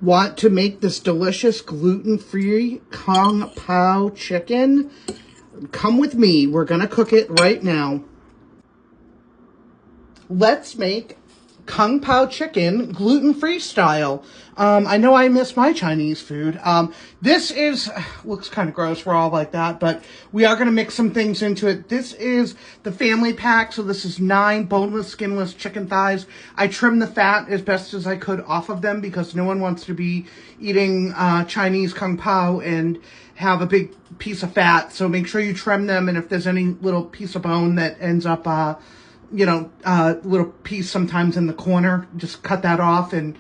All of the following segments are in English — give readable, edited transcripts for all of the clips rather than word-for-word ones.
want to make this delicious gluten-free Kung Pao chicken, come with me. We're going to cook it right now. Let's make Kung Pao chicken gluten-free style. I know I miss my Chinese food. This looks kind of gross. We're all like that, but we are going to mix some things into it. This is the family pack. So this is 9 boneless, skinless chicken thighs. I trimmed the fat as best as I could off of them because no one wants to be eating Chinese Kung Pao and have a big piece of fat. So make sure you trim them. And if there's any little piece of bone that ends up, little piece sometimes in the corner, just cut that off. And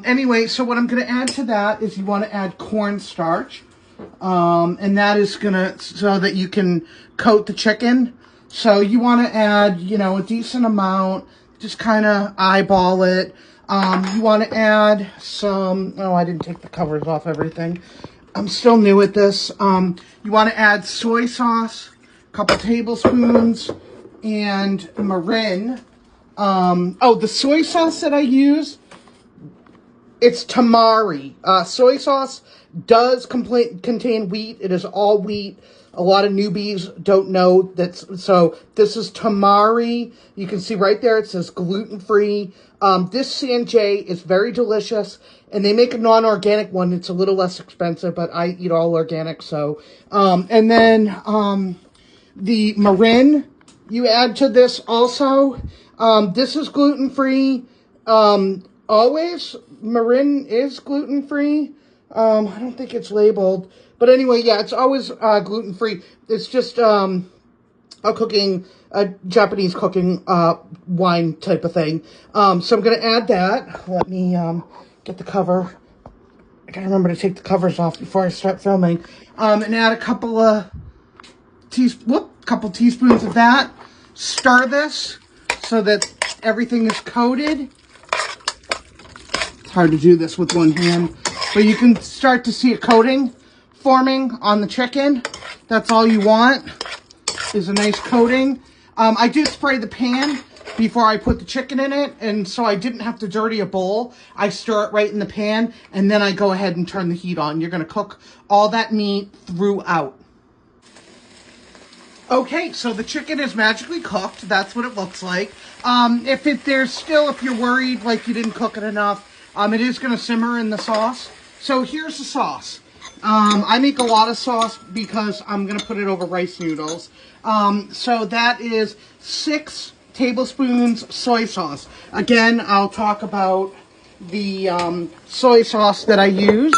anyway, so what I'm going to add to that is you want to add cornstarch. And that is going to, so that you can coat the chicken. So you want to add, a decent amount, just kind of eyeball it. You want to add some, I didn't take the covers off everything. I'm still new at this. You want to add soy sauce, a couple tablespoons, and marin. The soy sauce that I use, it's tamari. Soy sauce does contain wheat. It is all wheat. A lot of newbies don't know that. So this is tamari. You can see right there it says gluten-free. This Sanjay is very delicious, and they make a non-organic one. It's a little less expensive, but I eat all organic. So, and then the marin you add to this also. This is gluten-free. Always, marin is gluten-free. I don't think it's labeled. But anyway, yeah, it's always gluten-free. It's just a Japanese cooking wine type of thing. So I'm going to add that. Let me get the cover. I got to remember to take the covers off before I start filming. And add a couple teaspoons of that. Stir this so that everything is coated. It's hard to do this with one hand, but you can start to see a coating forming on the chicken. That's all you want, is a nice coating. I do spray the pan before I put the chicken in it, and so I didn't have to dirty a bowl. I stir it right in the pan, and then I go ahead and turn the heat on. You're going to cook all that meat throughout. Okay, so the chicken is magically cooked. That's what it looks like. If you're worried like you didn't cook it enough, it is going to simmer in the sauce. So here's the sauce. I make a lot of sauce because I'm going to put it over rice noodles. So that is 6 tablespoons soy sauce. Again, I'll talk about the soy sauce that I use.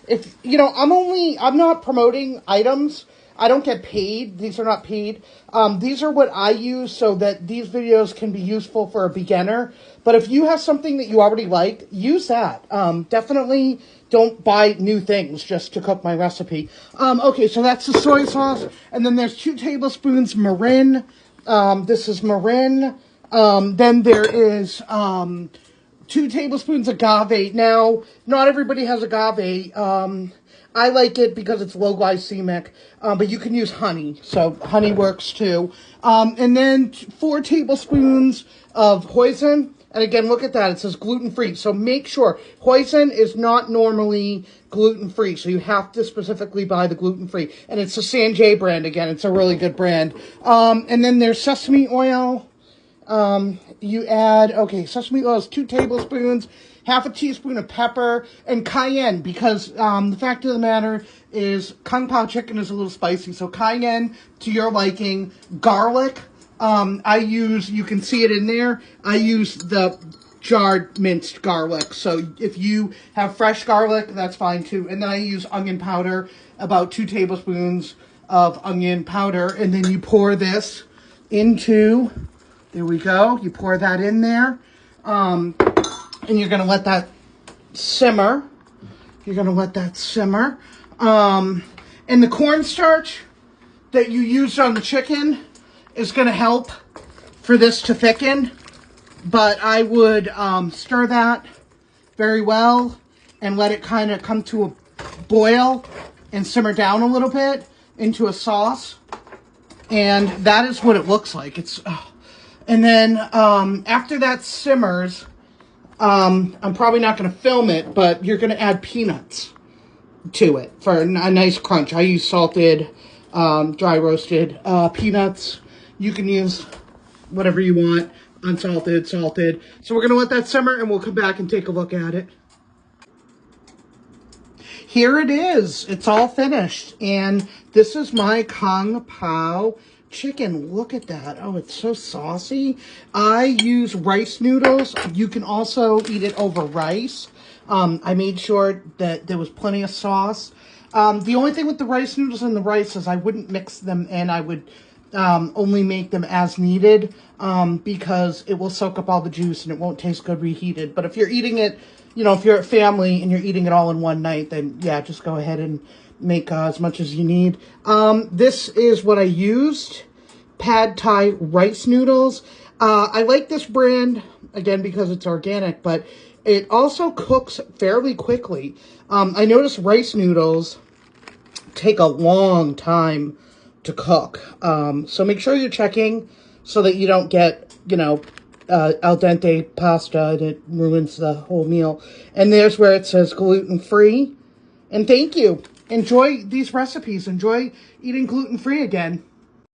I'm not promoting items. I don't get paid. These are not paid. These are what I use so that these videos can be useful for a beginner. But if you have something that you already like, use that. Definitely don't buy new things just to cook my recipe. Okay, so that's the soy sauce. And then there's 2 tablespoons marin. This is marin. Then there is 2 tablespoons agave. Now, not everybody has agave. I like it because it's low glycemic, but you can use honey, so honey works too. And then 4 tablespoons of hoisin, and again, look at that, it says gluten-free, so make sure. Hoisin is not normally gluten-free, so you have to specifically buy the gluten-free, and it's the Sanjay brand again, it's a really good brand. And then there's sesame oil. Sesame oil is 2 tablespoons, half a teaspoon of pepper, and cayenne, because the fact of the matter is Kung Pao chicken is a little spicy, so cayenne to your liking. Garlic, you can see it in there, I use the jarred minced garlic, so if you have fresh garlic, that's fine too. And then I use onion powder, about 2 tablespoons of onion powder, and then you pour this into... There we go. You pour that in there. And you're going to let that simmer. And the cornstarch that you used on the chicken is going to help for this to thicken. But I would stir that very well and let it kind of come to a boil and simmer down a little bit into a sauce. And that is what it looks like. And then after that simmers, I'm probably not going to film it, but you're going to add peanuts to it for a nice crunch. I use salted, dry roasted peanuts. You can use whatever you want, unsalted, salted. So we're going to let that simmer and we'll come back and take a look at it. Here it is. It's all finished. And this is my Kung Pao chicken. Look at that. Oh, it's so saucy. I use rice noodles. You can also eat it over rice. I made sure that there was plenty of sauce. The only thing with the rice noodles and the rice is I wouldn't mix them in. I would only make them as needed because it will soak up all the juice and it won't taste good reheated. But if you're eating it, you know, if you're a family and you're eating it all in one night, then yeah, just go ahead and make as much as you need. This is what I used. Pad Thai rice noodles. I like this brand, again, because it's organic, but it also cooks fairly quickly. I noticed rice noodles take a long time to cook. So make sure you're checking so that you don't get, you know, al dente pasta and it ruins the whole meal. And there's where it says gluten-free. And thank you. Enjoy these recipes. Enjoy eating gluten-free again.